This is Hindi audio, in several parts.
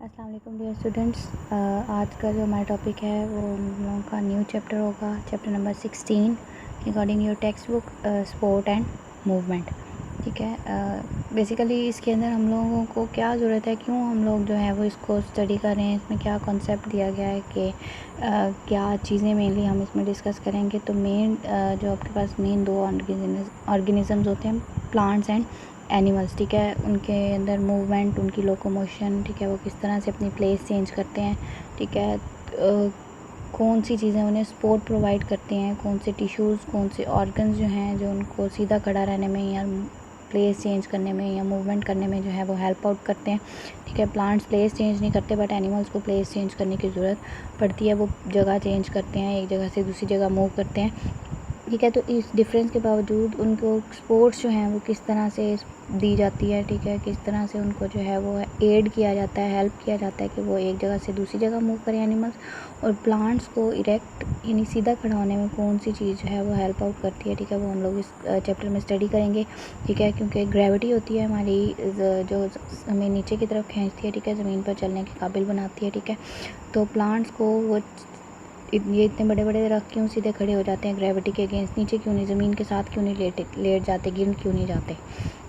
अस्सलाम वालेकुम डियर स्टूडेंट्स। आज का जो हमारा टॉपिक है वो हम लोगों का न्यू चैप्टर होगा, chapter number 16 according your text book, sport and movement. ठीक है, बेसिकली इसके अंदर हम लोगों को क्या ज़रूरत है, क्यों हम लोग जो है वो इसको स्टडी कर रहे हैं, इसमें क्या कॉन्सेप्ट दिया गया है कि क्या चीज़ें मेनली हम इसमें डिस्कस करेंगे। तो मेन जो आपके पास मेन दो ऑर्गेनिज़म्स होते हैं, प्लांट्स एंड एनिमल्स। ठीक है, उनके अंदर मूवमेंट, उनकी लोकोमोशन, ठीक है, वो किस तरह से अपनी प्लेस चेंज करते हैं। ठीक है, कौन सी चीज़ें उन्हें सपोर्ट प्रोवाइड करते हैं, कौन से टिश्यूज़, कौन से ऑर्गन्स जो हैं जो उनको सीधा खड़ा रहने में या प्लेस चेंज करने में या मूवमेंट करने में जो है वो हेल्प आउट करते हैं। ठीक है, प्लांट्स प्लेस चेंज नहीं करते, बट एनिमल्स को प्लेस चेंज करने की ज़रूरत पड़ती है, वो जगह चेंज करते हैं, एक जगह से दूसरी जगह मूव करते हैं। ठीक है, तो इस डिफरेंस के बावजूद उनको स्पोर्ट्स जो हैं वो किस तरह से दी जाती है। ठीक है, किस तरह से उनको जो है वो एड किया जाता है, हेल्प किया जाता है कि वो एक जगह से दूसरी जगह मूव करें एनिमल्स। और प्लांट्स को इरेक्ट यानी सीधा खड़ा होने में कौन सी चीज़ जो है वो हेल्प आउट करती है। ठीक है, वो हम लोग इस चैप्टर में स्टडी करेंगे। ठीक है, क्योंकि ग्रेविटी होती है हमारी जो हमें नीचे की तरफ खींचती है। ठीक है, ज़मीन पर चलने के काबिल बनाती है। ठीक है, तो प्लांट्स को वो ये इतने बड़े बड़े दरख्त क्यों सीधे खड़े हो जाते हैं ग्रेविटी के अगेंस्ट, नीचे क्यों नहीं, ज़मीन के साथ क्यों नहीं लेट जाते, गिर क्यों नहीं जाते।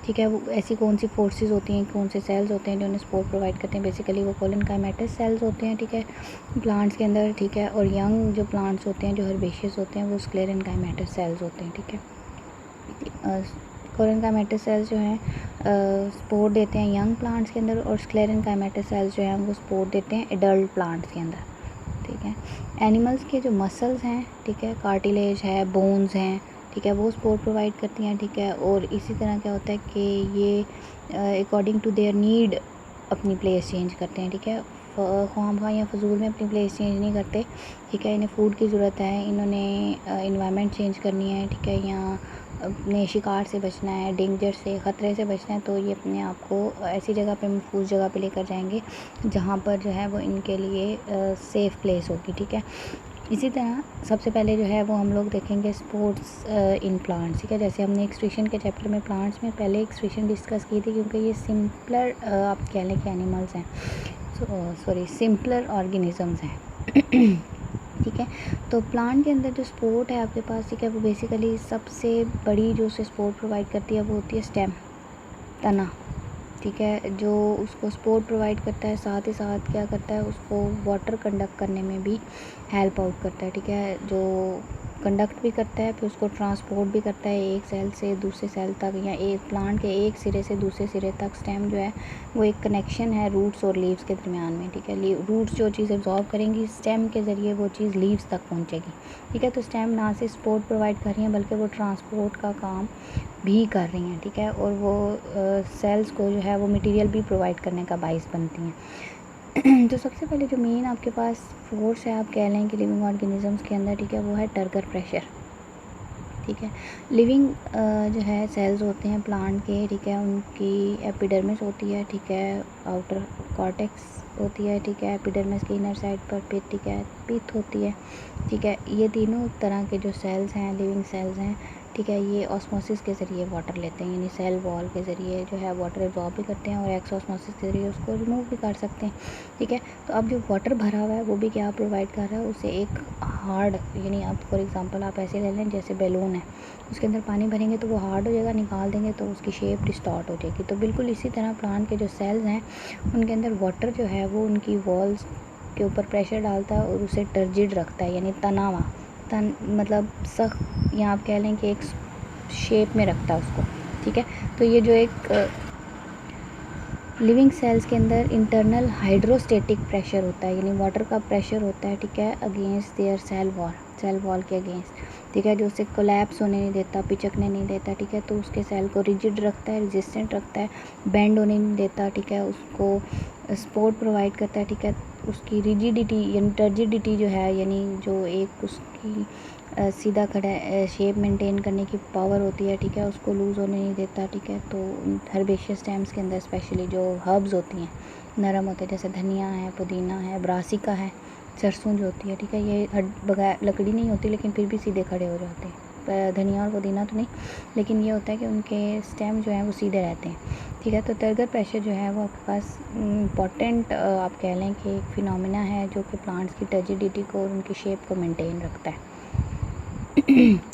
ठीक है, वो ऐसी कौन सी फोर्सेस होती हैं, कौन से सेल्स होते हैं जो उन्हें सपोर्ट प्रोवाइड करते हैं। बेसिकली वो कोलिनकाइमेटस सेल्स होते हैं। ठीक है, प्लांट्स के अंदर। ठीक है, और यंग जो प्लांट्स होते हैं, जो हर्बेशियस होते हैं, वो स्क्लेरेनकाइमेटस सेल्स होते हैं। ठीक है, कोलिनकाइमेटस सेल्स जो हैं सपोर्ट देते हैं यंग प्लांट्स के अंदर, और स्क्लेरेनकाइमेटस सेल्स जो हैं वो सपोर्ट देते हैं एडल्ट प्लांट्स के अंदर। ठीक है, एनिमल्स के जो मसल्स हैं, ठीक है, कार्टिलेज है, बोन्स हैं, ठीक है, वो सपोर्ट प्रोवाइड करती हैं। ठीक है, और इसी तरह क्या होता है कि ये अकॉर्डिंग टू देयर नीड अपनी प्लेस चेंज करते हैं। ठीक है, ख्वाम या फजूल में अपनी प्लेस चेंज नहीं करते। ठीक है, इन्हें फूड की ज़रूरत है, इन्होंने इन्वायरमेंट चेंज करनी है। ठीक है, या अपने शिकार से बचना है, डेंजर से, ख़तरे से बचना है, तो ये अपने आप को ऐसी जगह पे, महफूज जगह पे लेकर जाएंगे जहाँ पर जो है वो इनके लिए सेफ़ प्लेस होगी। ठीक है, इसी तरह सबसे पहले जो है वो हम लोग देखेंगे स्पोर्ट्स इन प्लांट्स। ठीक है, जैसे हमने एक्सट्रीशन के चैप्टर में प्लांट्स में पहले एक्सट्रीशन डिस्कस की थी, क्योंकि ये सिंपलर आप कह लें कि एनिमल्स हैं, सॉरी सिंपलर ऑर्गेनिज़म्स हैं। ठीक है, तो प्लांट के अंदर जो सपोर्ट है आपके पास, ठीक है, वो बेसिकली सबसे बड़ी जो उसे सपोर्ट प्रोवाइड करती है वो होती है स्टेम, तना। ठीक है, जो उसको सपोर्ट प्रोवाइड करता है, साथ ही साथ क्या करता है, उसको वाटर कंडक्ट करने में भी हेल्प आउट करता है। ठीक है, जो कंडक्ट भी करता है, फिर उसको ट्रांसपोर्ट भी करता है एक सेल से दूसरे सेल तक, या एक प्लांट के एक सिरे से दूसरे सिरे तक। स्टेम जो है वो एक कनेक्शन है रूट्स और लीव्स के दरमियान में। ठीक है, रूट्स जो चीज़ एब्जॉर्ब करेंगी, स्टेम के ज़रिए वो चीज़ लीव्स तक पहुंचेगी। ठीक है, तो स्टेम ना सिर्फ सपोर्ट प्रोवाइड कर रही हैं, बल्कि वो ट्रांसपोर्ट का काम भी कर रही हैं। ठीक है, और वो सेल्स को जो है वो मटेरियल भी प्रोवाइड करने का बाइस बनती हैं। तो सबसे पहले जो मेन आपके पास फोर्स है, आप कह लें कि लिविंग ऑर्गेनिजम्स के अंदर, ठीक है, वो है टर्गर प्रेशर। ठीक है, लिविंग जो है सेल्स होते हैं प्लांट के, ठीक है, उनकी एपिडर्मिस होती है। ठीक है, आउटर कॉर्टेक्स होती है। ठीक है, एपिडर्मिस की इनर साइड पर पिथ, ठीक है, पिथ होती है। ठीक है, ये तीनों तरह के जो सेल्स हैं, लिविंग सेल्स हैं, ठीक है, ये ऑस्मोसिस के ज़रिए वाटर लेते हैं, यानी सेल वॉल के ज़रिए जो है वाटर एब्जॉर्ब भी करते हैं, और एक्सोस्मोसिस के ज़रिए उसको रिमूव भी कर सकते हैं। ठीक है, तो अब जो वाटर भरा हुआ है वो भी क्या प्रोवाइड कर रहा है, उसे एक हार्ड, यानी आप फॉर एग्जांपल आप ऐसे ले लें जैसे बैलून है, उसके अंदर पानी भरेंगे तो वो हार्ड हो जाएगा, निकाल देंगे तो उसकी शेप डिस्टॉर्ट हो जाएगी। तो बिल्कुल इसी तरह प्लांट के जो सेल्स हैं उनके अंदर वाटर जो है वो उनकी वॉल्स के ऊपर प्रेशर डालता है और उसे टर्जिड रखता है, यानी तनावा, मतलब सख्त, या आप कह लें कि एक शेप में रखता है उसको। ठीक है, तो ये जो एक लिविंग सेल्स के अंदर इंटरनल हाइड्रोस्टेटिक प्रेशर होता है, यानी वाटर का प्रेशर होता है। ठीक है, अगेंस्ट देयर सेल वॉल के अगेंस्ट। ठीक है, जो उसे कोलैप्स होने नहीं देता, पिचकने नहीं देता। ठीक है, तो उसके सेल को रिजिड रखता है, रेजिस्टेंट रखता है, बेंड होने नहीं देता। ठीक है, उसको सपोर्ट प्रोवाइड करता है। ठीक है, उसकी रिजिडिटी यानी टर्जिडिटी जो है, यानी जो एक उसकी सीधा खड़ा शेप मेंटेन करने की पावर होती है। ठीक है, उसको लूज़ होने नहीं देता। ठीक है, तो हर्बेशियस स्टेम्स के अंदर स्पेशली जो हर्ब्स होती हैं, नरम होते हैं, जैसे धनिया है, पुदीना है, ब्रासिका है, सरसों जो होती है। ठीक है, ये बगैर लकड़ी नहीं होती, लेकिन फिर भी सीधे खड़े हो जाते हैं। धनिया और पुदीना तो नहीं, लेकिन ये होता है कि उनके स्टेम जो हैं वो सीधे रहते हैं। ठीक है। तो टर्गर प्रेशर जो है वो आपके पास इम्पॉर्टेंट आप कह लें कि एक फिनोमिना है जो कि प्लांट्स की टर्जिडिटी को और उनकी शेप को मेंटेन रखता है।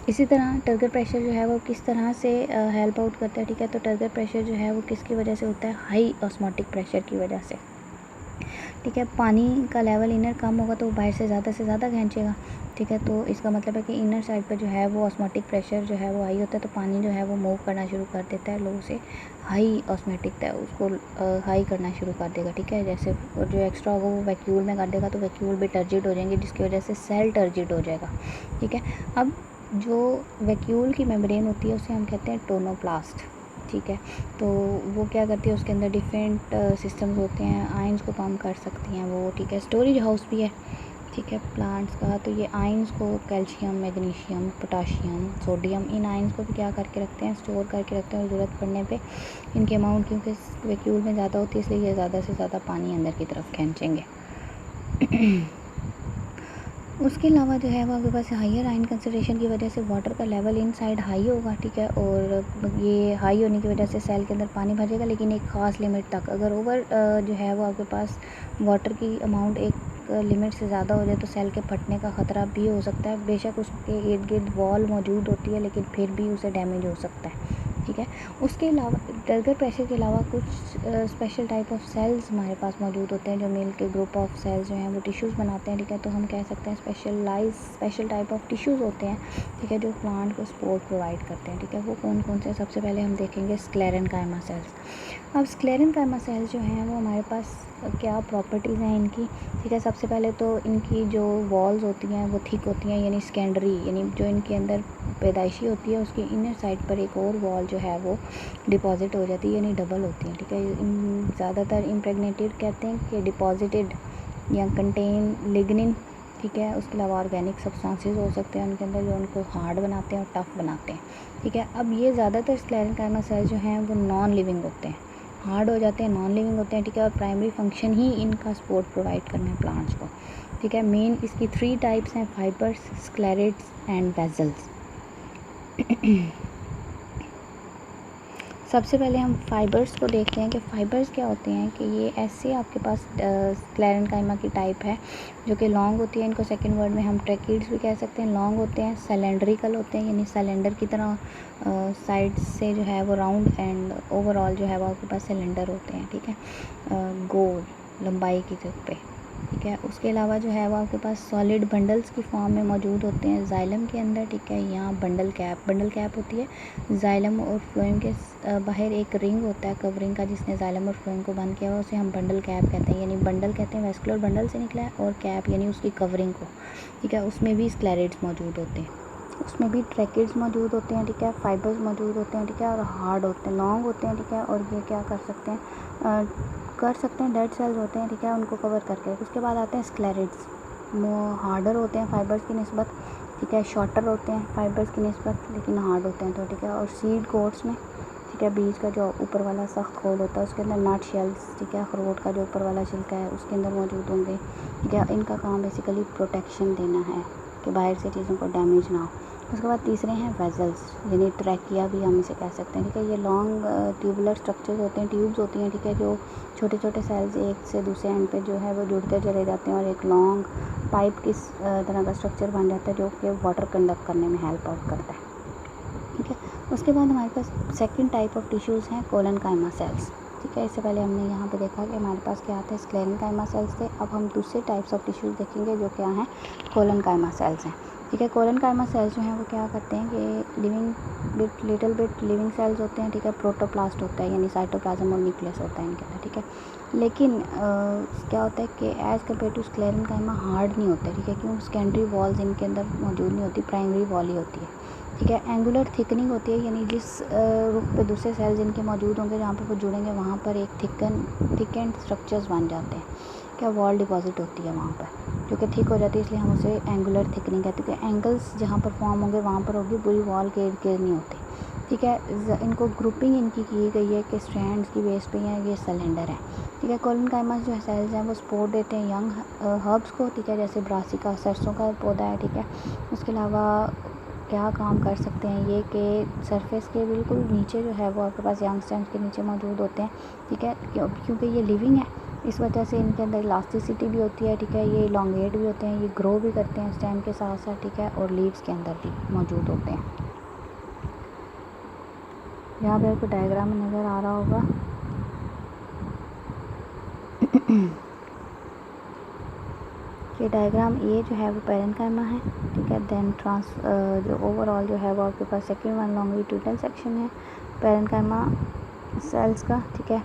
इसी तरह टर्गर प्रेशर जो है वो किस तरह से हेल्प आउट करता है। ठीक है। तो टर्गर प्रेशर जो है वो किसकी वजह से होता है, हाई ऑस्मोटिक प्रेशर की वजह से। ठीक है। पानी का लेवल इनर कम होगा तो वो बाहर से ज़्यादा खींचेगा। ठीक है। तो इसका मतलब है कि इनर साइड पर जो है वो ऑस्मोटिक प्रेशर जो है वो हाई होता है, तो पानी जो है वो मूव करना शुरू कर देता है, लो से हाई ऑस्मोटिक था उसको हाई करना शुरू कर देगा। ठीक है। जैसे और जो एक्स्ट्रा होगा वो वैक्यूल में कर देगा, तो वैक्यूल भी टर्जिड हो जाएंगे, जिसकी वजह से सेल टर्जिड हो जाएगा। ठीक है। अब जो वैक्यूल की मेम्ब्रेन होती है उसे हम कहते हैं टोनोप्लास्ट। ठीक है। तो वो क्या करती है, उसके अंदर डिफरेंट सिस्टम्स होते हैं, आयंस को पंप कर सकती हैं वो। ठीक है। स्टोरेज हाउस भी है। ठीक है। प्लांट्स का तो ये आयंस को कैल्शियम, मैग्नीशियम, पोटाशियम, सोडियम, इन आयंस को भी क्या करके रखते हैं, स्टोर करके रखते हैं, और ज़रूरत पड़ने पे इनके अमाउंट क्योंकि वैक्यूल में ज़्यादा होती है इसलिए ये ज़्यादा से ज़्यादा पानी अंदर की तरफ खींचेंगे। उसके अलावा जो है वो आपके पास हाइयर आयन कंसंट्रेशन की वजह से वाटर का लेवल इनसाइड हाई होगा। ठीक है। और ये हाई होने की वजह से सेल के अंदर पानी भर जाएगा, लेकिन एक ख़ास लिमिट तक। अगर ओवर जो है वो आपके पास वाटर की अमाउंट एक लिमिट से ज़्यादा हो जाए तो सेल के फटने का ख़तरा भी हो सकता है। बेशक उसके इर्द गिर्द वॉल मौजूद होती है, लेकिन फिर भी उसे डैमेज हो सकता है। ठीक है। उसके अलावा टर्गर प्रेशर के अलावा कुछ स्पेशल टाइप ऑफ सेल्स हमारे पास मौजूद होते हैं जो मिल के ग्रुप ऑफ सेल्स जो हैं वो टिश्यूज़ बनाते हैं। ठीक है। तो हम कह सकते हैं स्पेशल टाइप ऑफ टिश्यूज़ होते हैं। ठीक है। जो प्लांट को सपोर्ट प्रोवाइड करते हैं। ठीक है। वो कौन कौन से, सबसे पहले हम देखेंगे स्क्लेरेनकाइमा सेल्स। अब स्क्लेरेनकाइमा सेल्स जो हैं वो हमारे पास क्या प्रॉपर्टीज़ हैं इनकी। ठीक है। सबसे पहले तो इनकी जो वॉल्स होती हैं वो थिक होती हैं, यानी सेकेंडरी, यानी जो इनके अंदर पैदाइशी होती है उसकी इनर साइड पर एक और वॉल जो है वो डिपॉजिट हो जाती है, यानी डबल होती है। ठीक है। ज़्यादातर इम्प्रेगनेटेड कहते हैं कि डिपॉजिटेड या कंटेन लिग्निन। ठीक है। उसके अलावा ऑर्गेनिक सब्सटेंसेस हो सकते हैं उनके अंदर जो उनको हार्ड बनाते हैं और टफ़ बनाते हैं। ठीक है। अब ये ज़्यादातर स्क्लेरेनकाइमा सेल्स जो हैं वो नॉन लिविंग होते हैं, हार्ड हो जाते हैं, नॉन लिविंग होते हैं। ठीक है। और प्राइमरी फंक्शन ही इनका सपोर्ट प्रोवाइड करना है प्लांट्स को। ठीक है। मेन इसकी 3 टाइप्स हैं, फाइबर्स, स्क्लेरेट्स एंड वेजल्स। सबसे पहले हम फाइबर्स को देखते हैं कि फ़ाइबर्स क्या होते हैं। कि ये ऐसे आपके पास स्क्लेरेनकाइमा की टाइप है जो कि लॉन्ग होती है। इनको सेकंड वर्ड में हम ट्रैकिड्स भी कह सकते हैं। लॉन्ग होते हैं, सिलेंड्रिकल होते हैं, यानी सिलेंडर की तरह साइड से जो है वो राउंड, एंड ओवरऑल जो है वो आपके पास सिलेंडर होते हैं। ठीक है। गोल लंबाई की जगह पे। ठीक है। उसके अलावा जो है वो आपके पास सॉलिड बंडल्स की फॉर्म में मौजूद होते हैं जाइलम के अंदर। ठीक है। यहाँ बंडल कैप होती है। जाइलम और फ्लोएम के बाहर एक रिंग होता है कवरिंग का, जिसने जाइलम और फ्लोएम को बंद किया हुआ, उसे हम बंडल कैप कहते हैं। यानी बंडल कहते हैं वेस्कुलर बंडल से निकला है, और कैप यानी उसकी कवरिंग को। ठीक है। उसमें भी स्क्लेरेट्स मौजूद होते हैं, उसमें भी ट्रैकिड्स मौजूद होते हैं। ठीक है। फाइबर्स मौजूद होते हैं। ठीक है। और हार्ड होते हैं, लॉन्ग होते हैं। ठीक है। और ये क्या कर सकते हैं, डेड सेल्स होते हैं। ठीक है। उनको कवर करके उसके बाद आते हैं स्क्लेरेट्स। वो हार्डर होते हैं फाइबर्स की निस्बत। ठीक है। शॉर्टर होते हैं फाइबर्स की निस्बत, लेकिन हार्ड होते हैं। तो ठीक है। और सीड कोट्स में, ठीक है, बीज का जो ऊपर वाला सख्त खोल होता है उसके अंदर नट शेल्स, ठीक है, अखरोट का जो ऊपर वाला छिलका है उसके अंदर मौजूद होंगे। ठीक है। इनका काम बेसिकली प्रोटेक्शन देना है कि बाहर से चीज़ों को डैमेज ना हो। उसके बाद तीसरे हैं वेजल्स, यानी ट्रैकिया भी हम इसे कह सकते हैं। ठीक है। ये लॉन्ग ट्यूबुलर स्ट्रक्चर्स होते हैं, ट्यूब्स होती हैं। ठीक है। जो छोटे छोटे सेल्स एक से दूसरे एंड पे जो है वो जुड़ते चले जाते हैं और एक लॉन्ग पाइप की तरह का स्ट्रक्चर बन जाता है जो कि वाटर कंडक्ट करने में हेल्प आउट करता है। ठीक है। उसके बाद हमारे पास सेकंड टाइप ऑफ टिश्यूज़ हैं कोलेनकाइमा सेल्स। ठीक है। इससे पहले हमने यहाँ पे देखा कि हमारे पास क्या आता है, स्क्लेरेनकाइमा सेल्स थे। अब हम दूसरे टाइप्स ऑफ टिश्यूज़ देखेंगे जो क्या हैं, कोलेनकाइमा सेल्स हैं। ठीक है। कोलेनकाइमा सेल्स जो हैं वो क्या करते हैं कि लिटिल बिट लिविंग सेल्स होते हैं। ठीक है। प्रोटोप्लास्ट होता है, यानी साइटोप्लाज्म और न्यूक्लियस होता है इनके अंदर। ठीक है। लेकिन क्या होता है कि as compare to sclerenchyma hard नहीं होते। ठीक है। क्यों, सेकेंडरी वॉल्स इनके अंदर मौजूद नहीं होती, प्राइमरी वॉल ही होती है। ठीक है। एंगुलर थिकनिंग होती है, यानी जिस रुख पे दूसरे सेल्स इनके मौजूद होंगे जहाँ पे वो जुड़ेंगे वहाँ पर एक थिकेंड स्ट्रक्चर्स बन जाते हैं। क्या वॉल डिपॉजिट होती है वहाँ पर, जो कि थिक हो जाती है, इसलिए हम उसे एंगुलर थिकनिंग कहते हैं। क्योंकि एंगल्स जहाँ पर फॉर्म होंगे वहाँ पर होगी, पूरी वॉल के इर्द गिर्द नहीं होती। ठीक है। इनको ग्रुपिंग इनकी की गई है कि स्ट्रैंड्स की बेस पे हैं, ये सिलेंडर है। ठीक है। कोलेनकाइमा जो सेल्स हैं वो सपोर्ट देते हैं यंग हर्ब्स को। ठीक है। जैसे ब्रासिका, सरसों का पौधा है। ठीक है। उसके अलावा क्या काम कर सकते हैं ये कि सरफेस के बिल्कुल नीचे जो है वो आपके पास यंग स्टेम्स के नीचे मौजूद होते हैं, ठीक है, क्योंकि ये लिविंग है, इस वजह से इनके अंदर इलास्टिसिटी भी होती है, ठीक है, ये इलोंगेट भी होते हैं, ये ग्रो भी करते हैं स्टेम के साथ साथ, ठीक है, और लीव्स के अंदर भी मौजूद होते हैं। यहाँ पे आपको डायग्राम में नज़र आ रहा होगा। ये डायग्राम ये जो है वो पेरेन्काइमा है, ठीक है। देन जो ओवरऑल जो है वो आपके पास सेकंड वन लॉन्गिट्यूडनल सेक्शन है पेरेन्काइमा सेल्स का, ठीक है।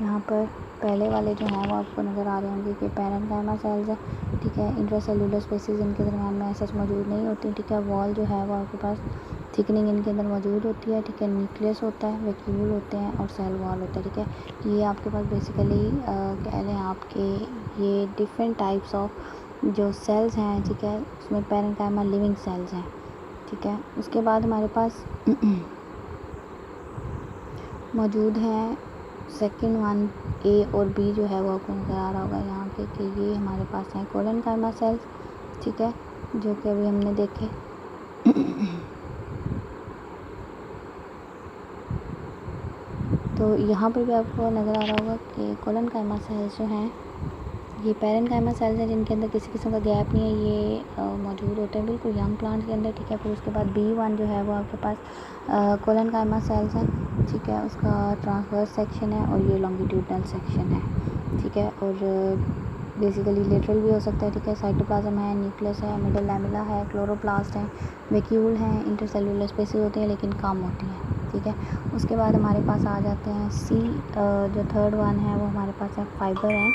यहाँ पर पहले वाले जो हैं वो आपको नज़र आ रहे होंगे कि पेरेन्काइमा सेल्स है, ठीक है। इंट्रासेलुलर स्पेसिस इनके दरमियान में सच मौजूद नहीं होती, ठीक है। वॉल जो है वो आपके पास थिकनिंग इनके अंदर मौजूद होती है, ठीक है। न्यूक्लियस होता है, वैक्यूल होते हैं और सेल वॉल होता है, ठीक है। ये आपके पास बेसिकली कह लें आपके ये डिफरेंट टाइप्स ऑफ जो सेल्स हैं, ठीक है, उसमें पेरेन्काइमा लिविंग सेल्स हैं, ठीक है। उसके बाद हमारे पास मौजूद हैं सेकंड वन ए और बी जो है वो आपको नज़र आ रहा होगा यहाँ पे कि ये हमारे पास हैं कोलेनकाइमा सेल्स, ठीक है, जो कि अभी हमने देखे। तो यहाँ पर भी आपको नज़र आ रहा होगा कि कोलेनकाइमा सेल्स जो हैं ये पेरेन्काइमा सेल्स हैं जिनके अंदर किसी किस्म का गैप नहीं है, ये मौजूद होते हैं बिल्कुल यंग प्लांट के अंदर, ठीक है। फिर उसके बाद B1 जो है वो आपके पास कोलेनकाइमा सेल्स है, ठीक है, उसका ट्रांसवर्स सेक्शन है और ये लॉन्गिट्यूडनल सेक्शन है, ठीक है। और बेसिकली लेटरल भी हो सकता है, ठीक है। साइटोप्लाज्म है, न्यूक्लियस है, मिडल लैमेला है, क्लोरोप्लास्ट है, वैक्यूल हैं, इंटरसेलुलर स्पेसिस होते हैं लेकिन कम होती हैं, ठीक है। उसके बाद हमारे पास आ जाते हैं C, जो थर्ड वन है वो हमारे पास है फाइबर एंड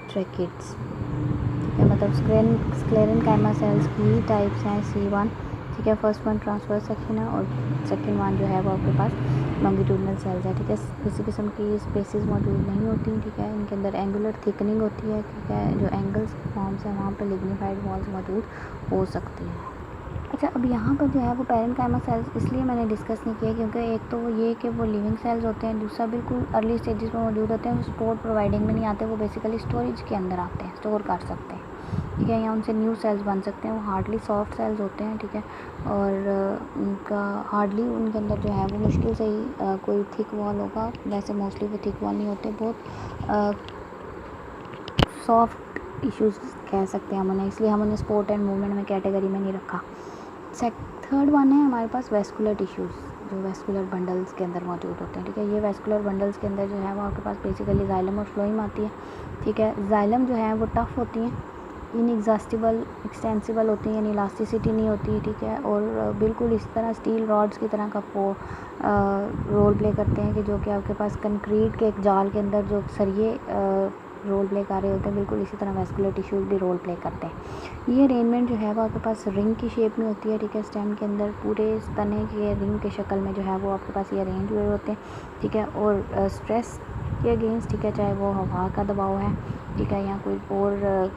ट्रैकिड्स, ठीक है। मतलब स्क्लेरेनकाइमा सेल्स की टाइप्स हैं C1, ठीक है। फर्स्ट वन ट्रांसवर्स सेक्शन है और सेकंड वन जो है वो आपके पास लॉन्गिट्यूडनल सेल्स है, ठीक है। किसी किस्म की स्पेसिस मौजूद नहीं होती, ठीक है। इनके अंदर एंगुलर थिकनिंग होती है, ठीक है। जो एंगल्स फॉर्म्स हैं वहाँ पर लिग्निफाइड वॉल्स मौजूद हो सकती हैं। अच्छा, अब यहाँ पर जो है वो पेरेन्काइमा सेल्स इसलिए मैंने डिस्कस नहीं किया क्योंकि एक तो ये कि वो लिविंग सेल्स होते हैं, दूसरा बिल्कुल अर्ली स्टेजेस में मौजूद होते हैं, वो सपोर्ट प्रोवाइडिंग में नहीं आते, वो बेसिकली स्टोरेज के अंदर आते हैं, स्टोर कर सकते हैं, ठीक है। या उनसे न्यू सेल्स बन सकते हैं, वो हार्डली सॉफ्ट सेल्स होते हैं, ठीक है। और उनका हार्डली उनके अंदर जो है वो मुश्किल से ही कोई थिक वॉल होगा, वैसे मोस्टली वो थिक वॉल नहीं होते, बहुत सॉफ्ट इश्यूज़ कह सकते हैं हम उन्हें, इसलिए हम उन्हें स्पोर्ट एंड मूवमेंट में कैटेगरी में नहीं रखा। थर्ड वन है हमारे पास वेस्कुलर टिश्यूज़, जो वेस्कुलर बंडल्स के अंदर मौजूद होते हैं, ठीक है। ये वेस्कुलर बंडल्स के अंदर जो है वो आपके पास बेसिकली जाइलम और फ्लोएम आती है, ठीक है। जाइलम जो है वो टफ़ होती हैं, इनएग्जॉस्टिबल एक्सटेंसिबल होती हैं, यानी इलास्टिसिटी नहीं होती, ठीक है। और बिल्कुल इस तरह स्टील रॉड्स की तरह का रोल प्ले करते हैं कि जो कि आपके पास कंक्रीट के एक जाल के अंदर जो सरिये रोल प्ले कर रहे होते हैं, बिल्कुल इसी तरह वेस्कुलर टिश्यूज़ भी रोल प्ले करते हैं। ये अरेंजमेंट जो है वो आपके पास रिंग की शेप में होती है, ठीक है। स्टेम के अंदर पूरे तने के रिंग के शक्ल में जो है वो आपके पास ये अरेंज हुए होते हैं, ठीक है। और स्ट्रेस के अगेंस्ट, ठीक है, चाहे वो हवा का दबाव है, ठीक है, या कोई और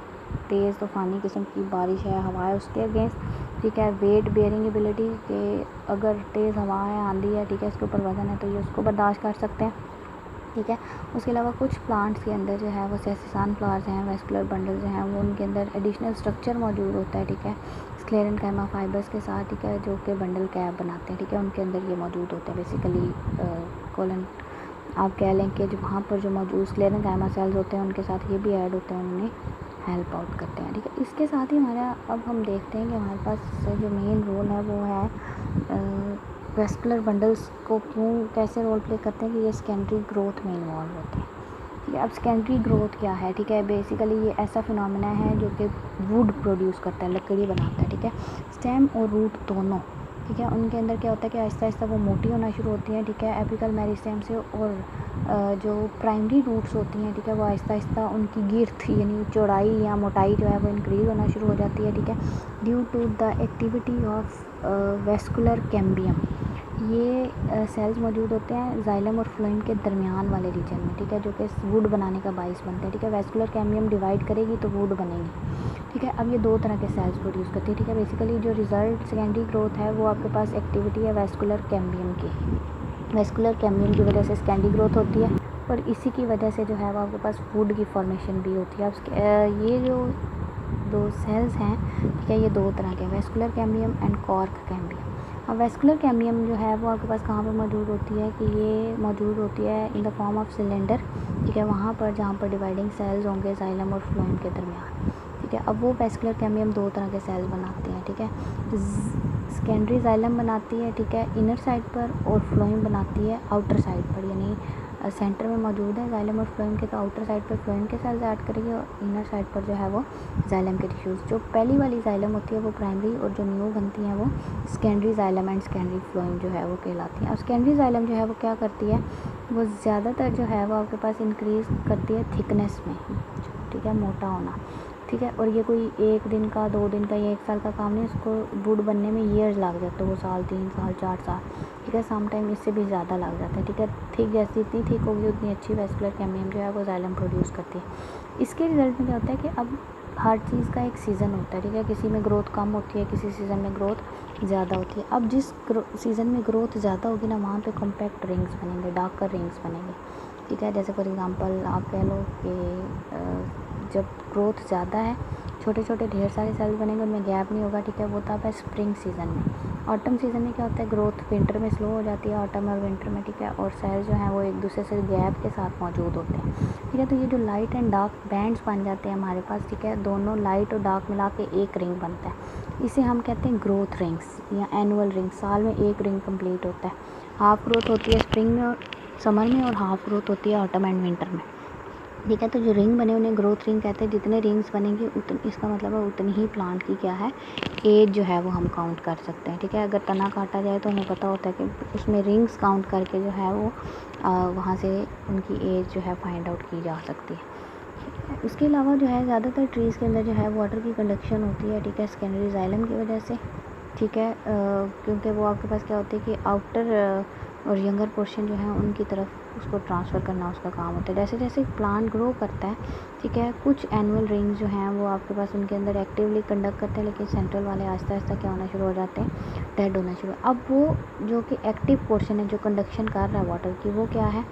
तेज़ तूफ़ानी किस्म की बारिश है, हवा है, उसके अगेंस्ट, ठीक है। वेट बेयरिंग एबिलिटी के अगर तेज़ हवा है, आंधी है, ठीक है, इसके ऊपर वज़न है तो ये उसको बर्दाश्त कर सकते हैं, ठीक है। उसके अलावा कुछ प्लांट्स के अंदर जो है वो जैसे सनफ्लावर्स हैं, वेस्कुलर बंडल जो हैं वो उनके अंदर एडिशनल स्ट्रक्चर मौजूद होता है, ठीक है, स्क्लेरेनकाइमा फाइबर्स के साथ, ठीक है, जो कि बंडल कैप बनाते हैं, ठीक है, उनके अंदर ये मौजूद होते हैं। बेसिकली कोलन आप कह लें कि जो वहाँ पर जो मौजूद स्क्लेरेनकाइमा सेल्स होते हैं उनके साथ ये भी ऐड होते हैं, उन्हें हेल्प आउट करते हैं, ठीक है। इसके साथ ही हमारा अब हम देखते हैं कि हमारे पास जो मेन रोल है वो है वेस्कुलर बंडल्स को क्यों कैसे रोल प्ले करते हैं कि ये सेकेंडरी ग्रोथ में इन्वॉल्व होते हैं, ठीक है। अब सेकेंडरी ग्रोथ क्या है, ठीक है, बेसिकली ये ऐसा फिनोमेना है जो कि वुड प्रोड्यूस करता है, लकड़ी बनाता है, ठीक है। स्टेम और रूट दोनों, ठीक है, उनके अंदर क्या होता है कि आहिस्ता आहिस्ता वो मोटी होना शुरू होती हैं, ठीक है, एपिकल मेरिस्टेम से। और जो प्राइमरी रूट्स होती हैं, ठीक है, वो आहिस्ता आहिस्ता उनकी गिर्थ यानी चौड़ाई या मोटाई जो है वो इंक्रीज़ होना शुरू हो जाती है, ठीक है, due to the activity of vascular cambium. ये सेल्स मौजूद होते हैं जाइलम और फ्लोएम के दरमियान वाले रीजन में, ठीक है, जो कि वुड बनाने का बाइस बनते हैं, ठीक है। वेस्कुलर कैम्बियम डिवाइड करेगी तो वुड बनेगी, ठीक है। अब ये दो तरह के सेल्स प्रोड्यूस करती है, ठीक है। बेसिकली जो रिजल्ट सेकेंडरी ग्रोथ है वो आपके पास एक्टिविटी है वेस्कुलर कैम्बियम की, वेस्कुलर कैम्बियम की वजह से सेकेंडरी ग्रोथ होती है और इसी की वजह से जो है वो आपके पास वुड की फॉर्मेशन भी होती है। अब ये जो दो सेल्स हैं, ठीक है, ये दो तरह के, vascular cambium and cork cambium. अब वेस्कुलर कैम्बियम जो है वो आपके पास कहाँ पर मौजूद होती है कि ये मौजूद होती है in the form of cylinder, ठीक है, वहाँ पर जहाँ पर डिवाइडिंग सेल्स होंगे जाइलम और फ्लोएम के दरमियान, ठीक है। अब वो वेस्कुलर कैम्बियम दो तरह के सेल्स बनाते हैं, ठीक है, सेकेंडरी जाइलम बनाती है, ठीक है, इनर साइड पर, और फ्लोएम बनाती है आउटर साइड पर, यानी सेंटर में मौजूद है जाइलम और फ्लोएम के, तो आउटर साइड पर फ्लोएम के सेल्स ऐड करेगी और इनर साइड पर जो है वो जाइलम के टिश्यूज़। जो पहली वाली जाइलम होती है वो प्राइमरी, और जो न्यू बनती हैं वो secondary xylem and secondary phloem जो है वो कहलाती हैं। और सेकेंडरी जाइलम जो है वो क्या करती है, वो ज़्यादातर जो है वो आपके पास इंक्रीज़ करती है थिकनेस में, ठीक है, मोटा होना, ठीक है। और ये कोई एक दिन का, 2 दिन का या 1 साल का काम नहीं, उसको वुड बनने में ईयर्स लग जाते हैं, 2 साल, 3 साल, 4 साल, ठीक है, सम टाइम इससे भी ज़्यादा लग जाता है, ठीक है। ठीक जैसी इतनी ठीक होगी उतनी अच्छी वेस्कुलर कैम्बियम जो है वो जाइलम प्रोड्यूस करती है। इसके रिजल्ट में क्या होता है कि अब हर चीज़ का एक सीज़न होता है, ठीक है, किसी में ग्रोथ कम होती है, किसी सीज़न में ग्रोथ ज़्यादा होती है। अब जिस सीज़न में ग्रोथ ज़्यादा होगी ना, वहाँ पे कॉम्पैक्ट रिंग्स बनेंगे, डार्कर रिंग्स बनेंगे, ठीक है। जैसे फॉर एग्जांपल आप कह लो कि जब ग्रोथ ज़्यादा है, छोटे छोटे ढेर सारे सेल्स बनेंगे, उनमें गैप नहीं होगा, ठीक है, वो तब है स्प्रिंग सीज़न में। ऑटम सीज़न में क्या होता है, ग्रोथ विंटर में स्लो हो जाती है, ऑटम और विंटर में, ठीक है, और सेल्स जो हैं वो एक दूसरे से गैप के साथ मौजूद होते हैं, ठीक है। तो ये जो लाइट एंड डार्क बैंड्स बन जाते हैं हमारे पास, ठीक है, दोनों लाइट और डार्क मिला के एक रिंग बनता है, इसे हम कहते हैं ग्रोथ रिंग्स या एनुअल रिंग। साल में एक रिंग कम्प्लीट होता है। हाफ ग्रोथ होती है स्प्रिंग में और समर में, और हाफ ग्रोथ होती है ऑटम एंड विंटर में, ठीक है। तो जो रिंग बने उन्हें ग्रोथ रिंग कहते हैं। जितने रिंग्स बनेंगे इसका मतलब है उतनी ही प्लांट की क्या है, एज जो है वो हम काउंट कर सकते हैं, ठीक है। अगर तना काटा जाए तो हमें पता होता है कि उसमें रिंग्स काउंट करके जो है वो वहाँ से उनकी एज जो है फाइंड आउट की जा सकती है। उसके अलावा जो है ज़्यादातर ट्रीज़ के अंदर जो है वाटर की कंडक्शन होती है, ठीक है, सेकेंडरी जाइलम की वजह से, ठीक है, क्योंकि वो आपके पास क्या होती है कि आउटर और यंगर पोर्शन जो है उनकी तरफ उसको ट्रांसफ़र करना उसका काम होता है। जैसे जैसे प्लांट ग्रो करता है, ठीक है, कुछ एनुअल रिंग्स जो हैं वो आपके पास उनके अंदर एक्टिवली कंडक्ट करते हैं, लेकिन सेंट्रल वाले आहिस्ता आहिस्ता क्या होना शुरू हो जाते हैं, डेड होना शुरू। अब वो जो कि एक्टिव पोर्शन है जो कंडक्शन कर रहा है वाटर की, वो क्या है,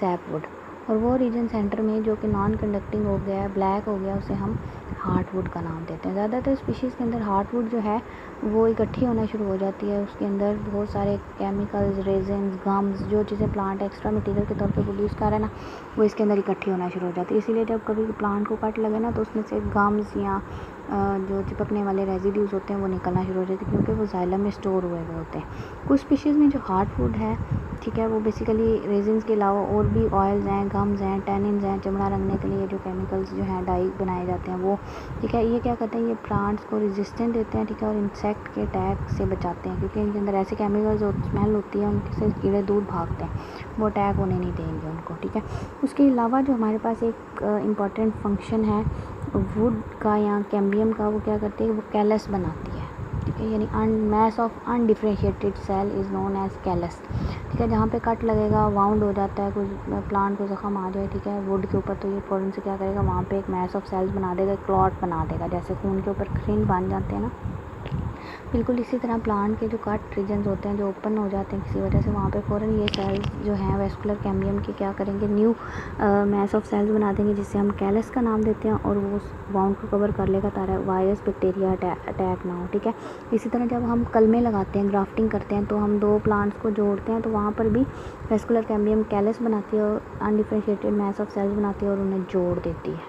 सैपवुड। और वो रीजन सेंटर में जो कि नॉन कंडक्टिंग हो गया है, ब्लैक हो गया, उसे हम हार्टवुड का नाम देते हैं। ज़्यादातर स्पीशीज़ के अंदर हार्टवुड जो है वो इकट्ठी होना शुरू हो जाती है, उसके अंदर बहुत सारे केमिकल्स, रेजिन्स, गम्स, जो चीज़ें प्लांट एक्स्ट्रा मटेरियल के तौर पे प्रोड्यूस कर रहा है ना, वो इसके अंदर इकट्ठी होना शुरू हो जाती है। इसीलिए जब कभी प्लांट को कट लगे ना, तो उसमें से गम्स या जो चिपकने वाले रेजिड्यूज़ होते हैं वो निकलना शुरू हो जाते हैं, क्योंकि वो जाइलम में स्टोर हुए हुए होते हैं। कुछ स्पीशीज़ में जो हार्टवुड है, ठीक है, वो बेसिकली रेजिन्स के अलावा और भी ऑयल्स हैं, गम्स हैं, टैनिन्स हैं, चमड़ा रंगने के लिए जो केमिकल्स जो हैं डाई बनाए जाते हैं वो, ठीक है, ये क्या करते हैं, ये प्लांट्स को रेजिस्टेंट देते हैं, ठीक है, और इंसेक्ट के अटैक से बचाते हैं, क्योंकि इनके अंदर ऐसे केमिकल्स और स्मेल होती है, उनके से कीड़े दूर भागते हैं, वो अटैक होने नहीं देंगे उनको, ठीक है। उसके अलावा जो हमारे पास एक इम्पॉर्टेंट फंक्शन है वुड का या कैम्बियम का, वो क्या करती है, वो कैलस बनाती है, ठीक है, यानी mass of undifferentiated cell is known as callus, ठीक है। जहाँ पे कट लगेगा, वाउंड हो जाता है, कुछ प्लांट को ज़ख्म आ जाए, ठीक है, वुड के ऊपर, तो ये फ़ौरन से क्या करेगा, वहाँ पे एक मैस ऑफ सेल्स बना देगा, क्लॉट बना देगा, जैसे खून के ऊपर क्रीन बन जाते हैं ना, बिल्कुल इसी तरह प्लांट के जो कट रीजन्स होते हैं, जो ओपन हो जाते हैं किसी वजह से, वहाँ पे फ़ौरन ये सेल्स जो हैं वेस्कुलर कैम्बियम के क्या करेंगे, न्यू मैस ऑफ सेल्स बना देंगे, जिससे हम कैलस का नाम देते हैं, और वो वाउंड को कवर कर लेगा ताकि वायरस बैक्टीरिया अटैक ना हो, ठीक है। इसी तरह जब हम कलमे लगाते हैं, ग्राफ्टिंग करते हैं, तो हम दो प्लांट्स को जोड़ते हैं, तो वहाँ पर भी वेस्कुलर कैम्बियम कैलस बनाती है और अनडिफरेंशिएटेड मैस ऑफ सेल्स बनाती है और उन्हें जोड़ देती है,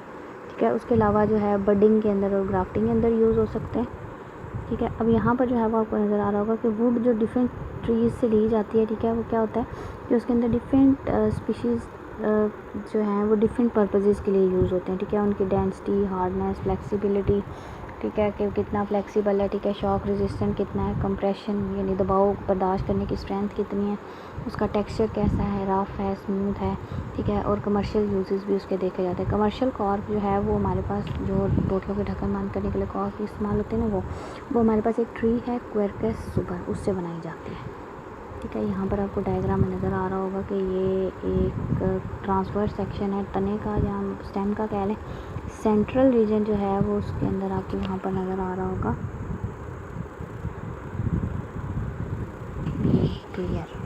ठीक है। उसके अलावा जो है बडिंग के अंदर और ग्राफ्टिंग के अंदर यूज़ हो सकते हैं, ठीक है। अब यहाँ पर जो है वो आपको नज़र आ रहा होगा कि वुड जो डिफरेंट ट्रीज़ से ली जाती है, ठीक है, वो क्या होता है कि उसके अंदर डिफरेंट स्पीशीज़ जो हैं वो डिफरेंट पर्पसेस के लिए यूज़ होते हैं, ठीक है। उनकी डेंसिटी, हार्डनेस, फ्लेक्सिबिलिटी, ठीक है, कि कितना फ्लेक्सिबल है, ठीक है, शॉक रेजिस्टेंट कितना है, कंप्रेशन यानी दबाव बर्दाश्त करने की स्ट्रेंथ कितनी है, उसका टेक्सचर कैसा है, रफ है, स्मूथ है, ठीक है। और कमर्शियल यूजेस भी उसके देखे जाते हैं। कमर्शियल कॉर्क जो है वो हमारे पास जो बोतलों के ढक्कन बंद करने के लिए कॉर्क इस्तेमाल होते हैं ना, वो हमारे पास एक ट्री है क्वेरकस सुपर, उससे बनाई जाती है, ठीक है। यहाँ पर आपको डायग्राम में नज़र आ रहा होगा कि ये एक ट्रांसवर्स सेक्शन है तने का या स्टेम का कह लें। सेंट्रल रीजन जो है वो उसके अंदर आपको यहाँ पर नज़र आ रहा होगा, क्लियर।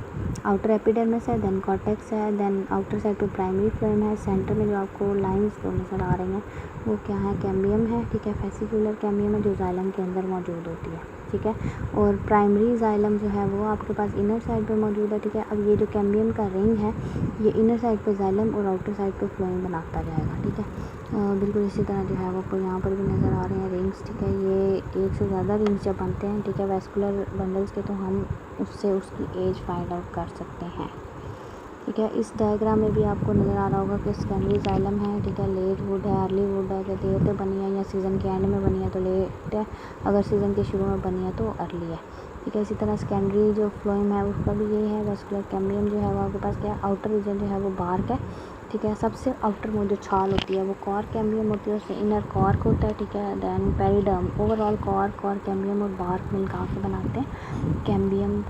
आउटर एपिडर्मिस है, देन कॉर्टेक्स है, देन आउटर साइड पे प्राइमरी फ्लोएम है, सेंटर में जो आपको लाइंस जो नज़र आ रही हैं वो क्या है, कैम्बियम है, ठीक है। फेसिकुलर कैम्बियम है जो जाइलम के अंदर मौजूद होती है, ठीक है। और प्राइमरी जाइलम जो है वो आपके पास इनर साइड पे मौजूद है, ठीक है। अब ये जो कैम्बियम का रिंग है ये इनर साइड पे जाइलम और आउटर साइड पे फ्लोएम बनाता जाएगा, ठीक है। बिल्कुल इसी तरह जो है वो आपको यहाँ पर भी नज़र आ रहे हैं रिंग्स, ठीक है। ये एक से ज़्यादा रिंग्स जब बनते हैं, ठीक है, वेस्कुलर बंडल्स के, तो हम उससे उसकी एज फाइंड आउट कर सकते हैं, ठीक है। इस डायग्राम में भी आपको नज़र आ रहा होगा कि सेकेंडरी जाइलम है, ठीक है। लेट वुड है, अर्ली वुड है, जब देर से बनी है या सीज़न के एंड में बनी है तो लेट है, अगर सीज़न के शुरू में बनी है तो अर्ली है, ठीक है। इसी तरह सेकेंडरी जो फ्लोएम है उसका भी यही है। वेस्कुलर कैम्बियम जो है वो आपके पास क्या है, आउटर रीजन जो है वो बार्क है, ठीक है। सबसे आउटर में जो छाल होती है वो कॉर कैम्बियम होती है, उससे इनर कॉर्क होता है, ठीक है। Then periderm, overall cork cambium और बार्क मिलकर के बनाते हैं कैम्बियम,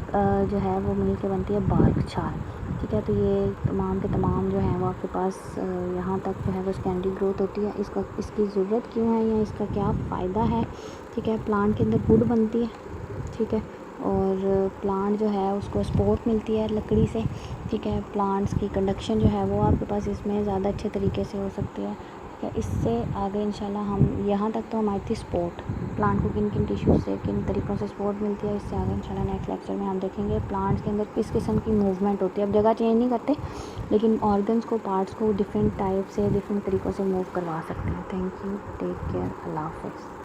जो है वो मिल के बनती है बार्क छाल, ठीक है। तो ये तमाम के तमाम जो है वो आपके पास यहाँ तक जो है वो सेकेंडरी ग्रोथ होती है। इसकी ज़रूरत क्यों है या इसका क्या फ़ायदा है, ठीक है। प्लांट के अंदर वुड बनती है, ठीक है, और प्लांट जो है उसको सपोर्ट मिलती है लकड़ी से, ठीक है। प्लांट्स की कंडक्शन जो है वो आपके पास इसमें ज़्यादा अच्छे तरीके से हो सकती है, ठीक है। इससे आगे इंशाल्लाह हम यहाँ तक तो हमारी थी सपोर्ट, प्लांट को किन किन टिश्यूज़ से किन तरीक़ों से सपोर्ट मिलती है। इससे आगे इंशाल्लाह नेक्स्ट लेक्चर में हम देखेंगे प्लांट्स के अंदर किस किस्म की मूवमेंट होती है। अब जगह चेंज नहीं करते लेकिन ऑर्गन्स को, पार्ट्स को डिफरेंट टाइप से डिफरेंट तरीक़ों से मूव करवा सकते हैं। थैंक यू, टेक केयर, अल्लाह हाफ़िज़।